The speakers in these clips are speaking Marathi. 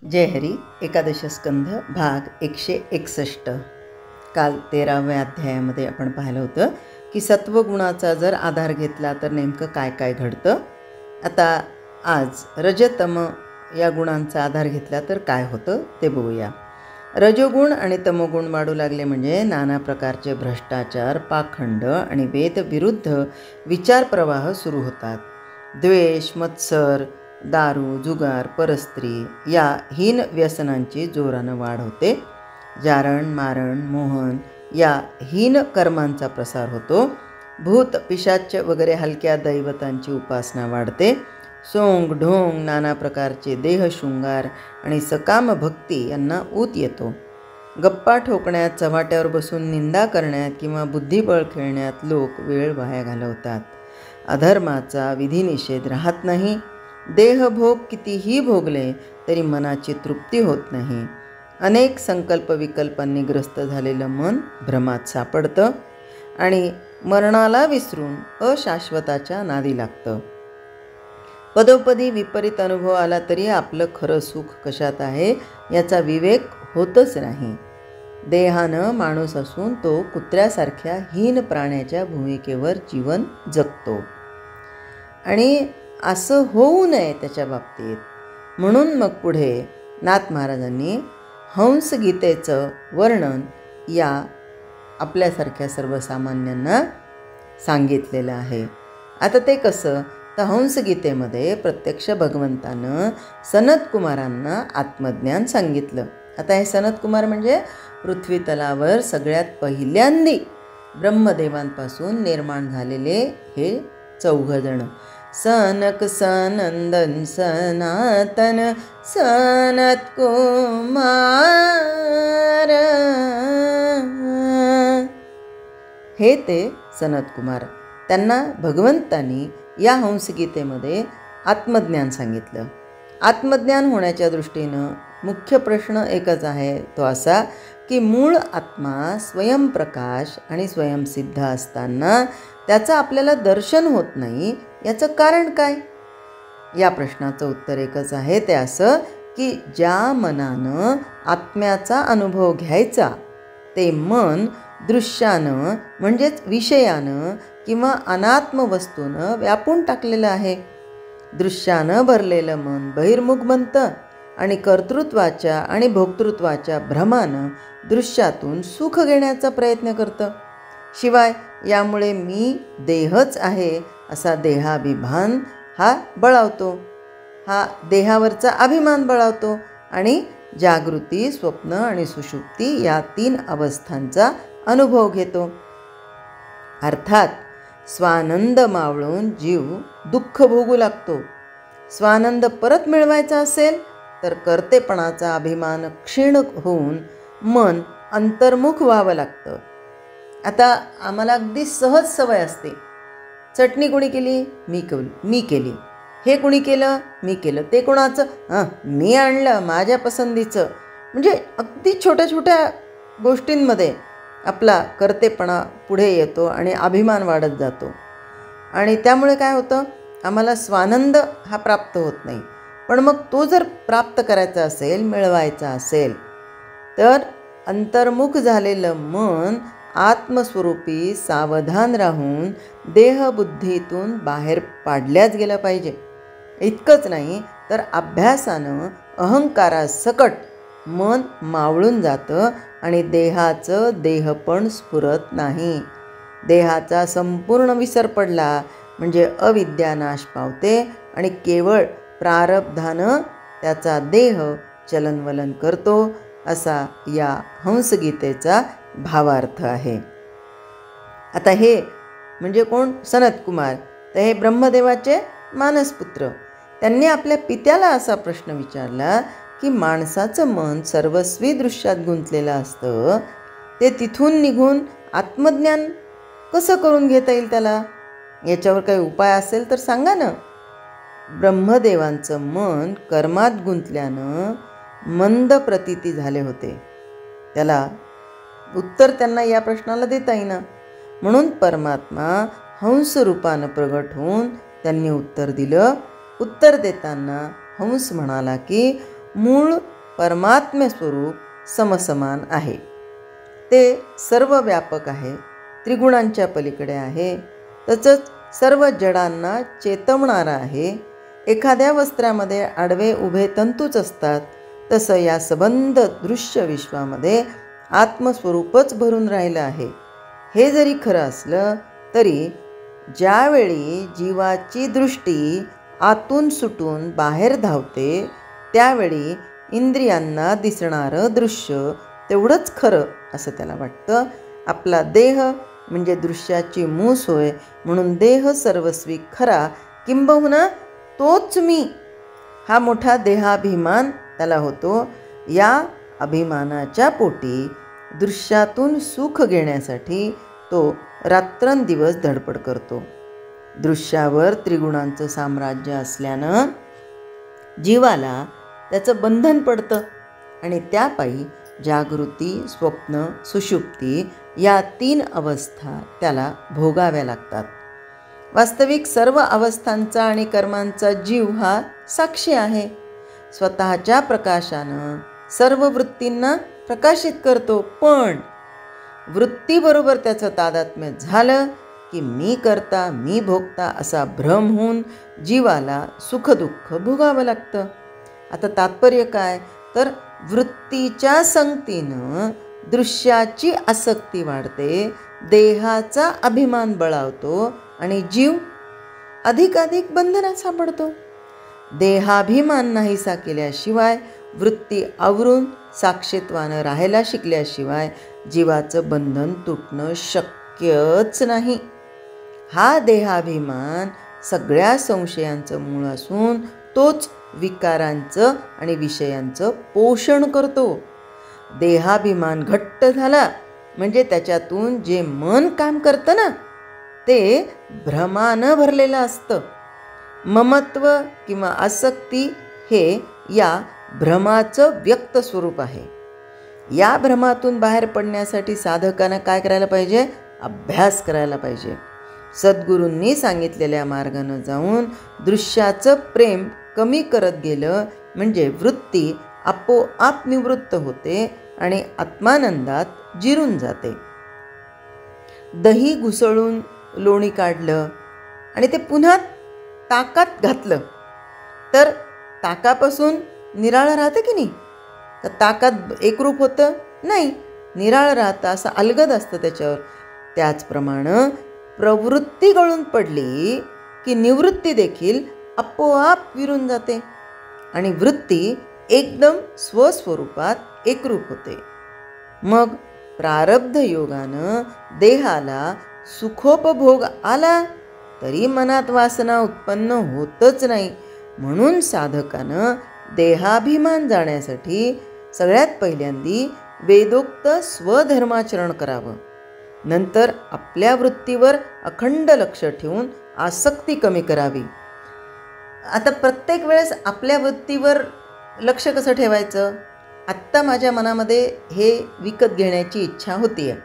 जय हरी. एकादश स्कंध भाग 161. काल 13व्या अध्यायामध्ये आपण पाहिलं होतं की सत्वगुणाचा जर आधार घेतला तर नेमकं काय काय घडतं. आता आज रजतम या गुणांचा आधार घेतला तर काय होतं ते बघूया. रजोगुण आणि तमोगुण वाढू लागले म्हणजे नाना प्रकारचे भ्रष्टाचार, पाखंड आणि वेदविरुद्ध विचारप्रवाह सुरू होतात. द्वेष, मत्सर, दारू, जुगार, परस्त्री या हीन व्यसनांची जोरानं वाढ होते. जारण, मारण, मोहन या हीन कर्मांचा प्रसार होतो. भूत, पिशाच वगैरे हलक्या दैवतांची उपासना वाढते. सोंग, ढोंग, नाना प्रकारचे देहशृंगार आणि सकाम भक्ती यांना ऊत येतो. गप्पा ठोकण्यात, चव्हाट्यावर बसून निंदा करण्यात किंवा बुद्धिबळ खेळण्यात लोक वेळ वाया घालवतात. अधर्माचा विधिनिषेध राहत नाही. देहभोग कितीही भोगले तरी मनाची तृप्ती होत नाही. अनेक संकल्प विकल्पांनी ग्रस्त झालेलं मन भ्रमात सापडतं आणि मरणाला विसरून अशाश्वताच्या नादी लागतं. पदोपदी विपरीत अनुभव आला तरी आपलं खरं सुख कशात आहे याचा विवेक होतच नाही. देहानं माणूस असून तो कुत्र्यासारख्या हीन प्राण्याच्या भूमिकेवर जीवन जगतो आणि असं होऊ नये त्याच्या बाबतीत. म्हणून मग पुढे नाथ महाराजांनी हंसगीतेचं वर्णन या आपल्यासारख्या सर्वसामान्यांना सांगितलेलं आहे. आता ते कसं, तर हंसगीतेमध्ये प्रत्यक्ष भगवंतानं सनतकुमारांना आत्मज्ञान सांगितलं. आता हे सनतकुमार म्हणजे पृथ्वी तलावर सगळ्यात पहिल्यांदी ब्रह्मदेवांपासून निर्माण झालेले हे 4 जण. सनक, सनंदन, सनातन, सनत कुमार, हे ते सनत कुमार. त्यांना भगवंतांनी या हंसगीतेमध्ये आत्मज्ञान सांगितलं. आत्मज्ञान होण्याच्या दृष्टीनं मुख्य प्रश्न एकच आहे, तो असा की मूळ आत्मा स्वयंप्रकाश आणि स्वयंसिद्ध असताना त्याचं आपल्याला दर्शन होत नाही, याचं कारण काय? या प्रश्नाचं उत्तर एकच आहे, ते असं की ज्या मनानं आत्म्याचा अनुभव घ्यायचा ते मन दृश्यानं म्हणजेच विषयानं किंवा अनात्म वस्तूनं व्यापून टाकलेलं आहे. दृश्यानं भरलेलं मन बहिर्मुख बनतं आणि कर्तृत्वाच्या आणि भोक्तृत्वाच्या भ्रमानं दृश्यातून सुख घेण्याचा प्रयत्न करतं. शिवाय यामुळे मी देहच आहे असा देहाभिमान हा बळावतो, हा देहावरचा अभिमान बळावतो आणि जागृती, स्वप्न आणि सुषुप्ती या 3 अवस्थांचा अनुभव घेतो. अर्थात स्वानंद मावळून जीव दुःख भोगू लागतो. स्वानंद परत मिळवायचा असेल तर कर्तेपणाचा अभिमान क्षीण होऊन मन अंतर्मुख व्हावं लागतं. आता आम्हाला अगदी सहज सवय असते. चटणी कोणी केली? मी केली. हे कोणी केलं? मी केलं. ते कोणाचं? मी आणलं, माझ्या पसंतीचं. म्हणजे अगदी छोट्या छोट्या गोष्टींमध्ये आपला कर्तेपणा पुढे येतो आणि अभिमान वाढत जातो आणि त्यामुळे काय होतं, आम्हाला स्वानंद हा प्राप्त होत नाही. पण मग तो जर प्राप्त करायचा असेल, मिळवायचा असेल तर अंतर्मुख झालेलं मन आत्मस्वरूपी सावधान राहून देहबुद्धीतून बाहेर पाडल्याच गेलं पाहिजे. इतकंच नाही तर अभ्यासानं अहंकारासकट मन मावळून जातं आणि देहाचं देहपण स्फुरत नाही. देहाचा संपूर्ण विसर पडला म्हणजे अविद्या नाश पावते आणि केवळ प्रारब्धानं त्याचा देह चलनवलन करतो, असा या हंसगीतेचा भावार्थ आहे. आता हे म्हणजे कोण? सनत कुमार. तर हे ब्रह्मदेवाचे मानसपुत्र. त्यांनी आपल्या पित्याला असा प्रश्न विचारला की माणसाचं मन सर्वस्वी दृश्यात गुंतलेलं असतं, ते तिथून निघून आत्मज्ञान कसं करून घेता येईल त्याला? याच्यावर काही उपाय असेल तर सांगा ना. ब्रह्मदेवांचं मन कर्मात गुंतल्यानं मंद प्रतीती झाले होते. त्याला उत्तर त्यांना या प्रश्नाला देता येईना. म्हणून परमात्मा हंसरूपानं प्रगट होऊन त्यांनी उत्तर दिलं. उत्तर देताना हंस म्हणाला की मूळ परमात्म्यस्वरूप समसमान आहे. ते सर्व व्यापक आहे, त्रिगुणांच्या पलीकडे आहे. तसंच सर्व जडांना चेतवणारा आहे. एखाद्या वस्त्रामध्ये आडवे उभे तंतूच असतात, तसं या सबंध दृश्य विश्वामध्ये आत्मस्वरूपच भरून राहिलं आहे. हे जरी खरं असलं तरी ज्यावेळी जीवाची दृष्टी आतून सुटून बाहेर धावते, त्यावेळी इंद्रियांना दिसणारं दृश्य तेवढंच खरं असं त्याला वाटतं. आपला देह म्हणजे दृश्याची मूस होय, म्हणून देह सर्वस्वी खरा, किंबहुना तोच मी, हा मोठा देहाभिमान त्याला होतो. या अभिमानाच्या पोटी दृश्यातून सुख घेण्यासाठी तो रात्रंदिवस धडपड करतो. दृश्यावर त्रिगुणांचं साम्राज्य असल्यानं जीवाला त्याचं बंधन पडतं आणि त्यापायी जागृती, स्वप्न, सुषुप्ती या 3 अवस्था त्याला भोगाव्या लागतात. वास्तविक सर्व अवस्थांचा आणि कर्मांचा जीव हा साक्षी आहे. स्वतःच्या प्रकाशानं सर्व वृत्तींना प्रकाशित करतो, पण वृत्तीबरोबर त्याचं तादात्म्य झालं की मी करता, मी भोगता असा भ्रम होऊन जीवाला सुखदुःख भोगावं लागतं. आता तात्पर्य काय, तर वृत्तीच्या संगतीनं दृश्याची आसक्ती वाढते, देहाचा अभिमान बळावतो आणि जीव अधिकाधिक बंधनात सापडतो. देहाभिमान नाहीसा केल्याशिवाय, वृत्ती आवरून साक्षीत्वानं राहायला शिकल्याशिवाय जीवाचं बंधन तुटणं शक्यच नाही. हा देहाभिमान सगळ्या संशयांचं मूळ असून तोच विकारांचं आणि विषयांचं पोषण करतो. देहाभिमान घट्ट झाला म्हणजे त्याच्यातून जे मन काम करतं ना, ते भ्रमानं भरलेलं असतं. ममत्व किंवा आसक्ती हे या भ्रमाचं व्यक्त स्वरूप आहे. या भ्रमातून बाहेर पडण्यासाठी साधकानं काय करायला पाहिजे, अभ्यास करायला पाहिजे. सद्गुरूंनी सांगितलेल्या मार्गानं जाऊन दृश्याचं प्रेम कमी करत गेलं म्हणजे वृत्ती आपोआप निवृत्त होते आणि आत्मानंदात जिरून जाते. दही घुसळून लोणी काढलं आणि ते पुन्हा ताकात घातलं तर ताकापासून निराळं राहतं की नाही? तर ताकात एकरूप होतं नाही, निराळं राहतं, असं अलगद असतं त्याच्यावर. त्याचप्रमाणे प्रवृत्ती गळून पडली की निवृत्ती देखील आपोआप विरून जाते आणि वृत्ती एकदम स्वस्वरूपात एकरूप होते. मग प्रारब्ध योगानं देहाला सुखोपभोग आला तरी मनात वासना उत्पन्न होतच नाही. म्हणून साधकानं देहाभिमान जाण्यासाठी सगळ्यात पहिल्यांदी वेदोक्त स्वधर्माचरण करावं. नंतर आपल्या वृत्तीवर अखंड लक्ष ठेवून आसक्ती कमी करावी. आता प्रत्येक वेळेस आपल्या वृत्तीवर लक्ष कसं ठेवायचं? आत्ता माझ्या मनामध्ये हे विकत घेण्याची इच्छा होती आहे,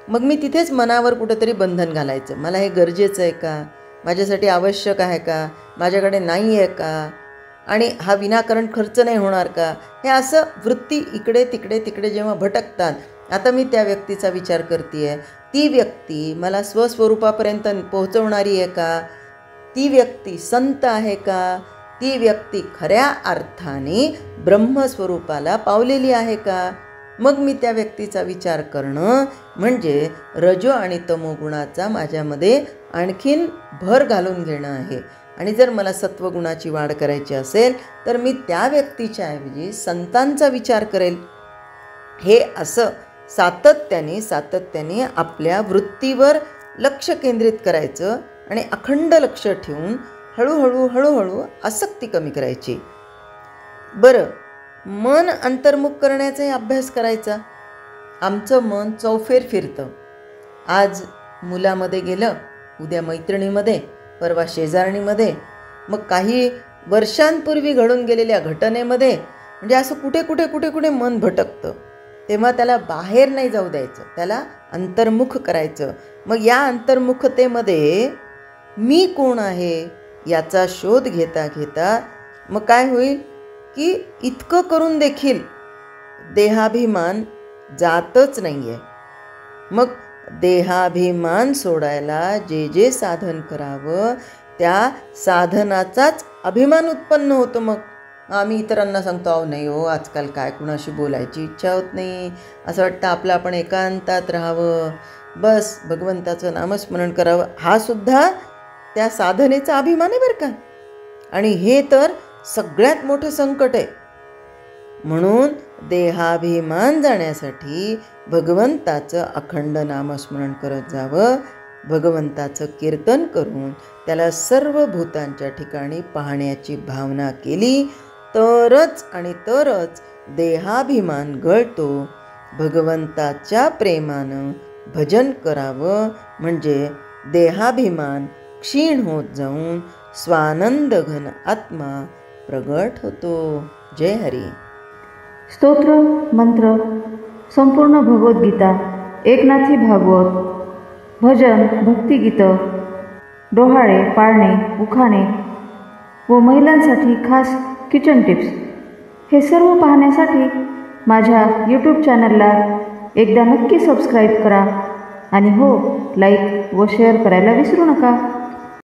मग मी तिथेच मनावर कुठंतरी बंधन घालायचं. मला हे गरजेचं आहे का? माझ्यासाठी आवश्यक आहे का? माझ्याकडे नाही आहे का? आणि हा विनाकारण खर्च नाही होणार का? हे असं वृत्ती इकडे तिकडे तिकडे जेव्हा भटकतात, आता मी त्या व्यक्तीचा विचार करते आहे, ती व्यक्ती मला स्वस्वरूपापर्यंत पोहोचवणारी आहे का? ती व्यक्ती संत आहे का? ती व्यक्ती खऱ्या अर्थाने ब्रह्मस्वरूपाला पावलेली आहे का? मग मी त्या व्यक्तीचा विचार करणं म्हणजे रजो आणि तमोगुणाचा माझ्यामध्ये आणखीन भर घालून घेणं आहे. आणि जर मला सत्वगुणाची वाढ करायची असेल तर मी त्या व्यक्तीच्या ऐवजी संतांचा विचार करेल. हे असं सातत्याने आपल्या वृत्तीवर लक्ष केंद्रित करायचं आणि अखंड लक्ष ठेवून हळूहळू आसक्ती कमी करायची. बरं, मन अंतर्मुख करण्याचाही अभ्यास करायचा. आमचं मन चौफेर फिरतं. आज मुलामध्ये गेलं, उद्या मैत्रिणीमध्ये, परवा शेजारणीमध्ये, मग काही वर्षांपूर्वी घडून गेलेल्या घटनेमध्ये, म्हणजे असं कुठे मन भटकतं. तेव्हा त्याला बाहेर नाही जाऊ द्यायचं, त्याला अंतर्मुख करायचं. मग या अंतर्मुखतेमध्ये मी कोण आहे याचा शोध घेता मग काय होईल की इतकं करून देखील देहाभिमान जातच नाही आहे. मग देहाभिमान सोडायला जे जे साधन करावं त्या साधनाचाच अभिमान उत्पन्न होतो. मग आम्ही इतरांना सांगतो, अहो नाही हो, आजकाल काय कुणाशी बोलायची इच्छा होत नाही, असं वाटतं आपलं आपण एकांतात राहावं, बस भगवंताचं नामस्मरण करावं. हा सुद्धा त्या साधनेचा अभिमान आहे बरं का. आणि हे तर सगळ्यात मोठं संकट आहे. म्हणून देहाभिमान जाण्यासाठी भगवंताचं अखंड नामस्मरण करत जावं. भगवंताचं कीर्तन करून त्याला सर्व भूतांच्या ठिकाणी पाहण्याची भावना केली तरच आणि तरच देहाभिमान गळतो. भगवंताच्या प्रेमानं भजन करावं म्हणजे देहाभिमान क्षीण होत जाऊन स्वानंद घन आत्मा प्रगट होतो. जय हरी. स्तोत्र मंत्र संपूर्ण भगवद्गीता, एकनाथी भागवत, भजन भक्तिगीतं, डोहाळे, पाळणे, उखाणे व महिलांसाठी खास किचन टिप्स हे सर्व पाहण्यासाठी माझ्या यूट्यूब चॅनलला एकदा नक्की सबस्क्राईब करा आणि हो, लाईक व शेअर करायला विसरू नका.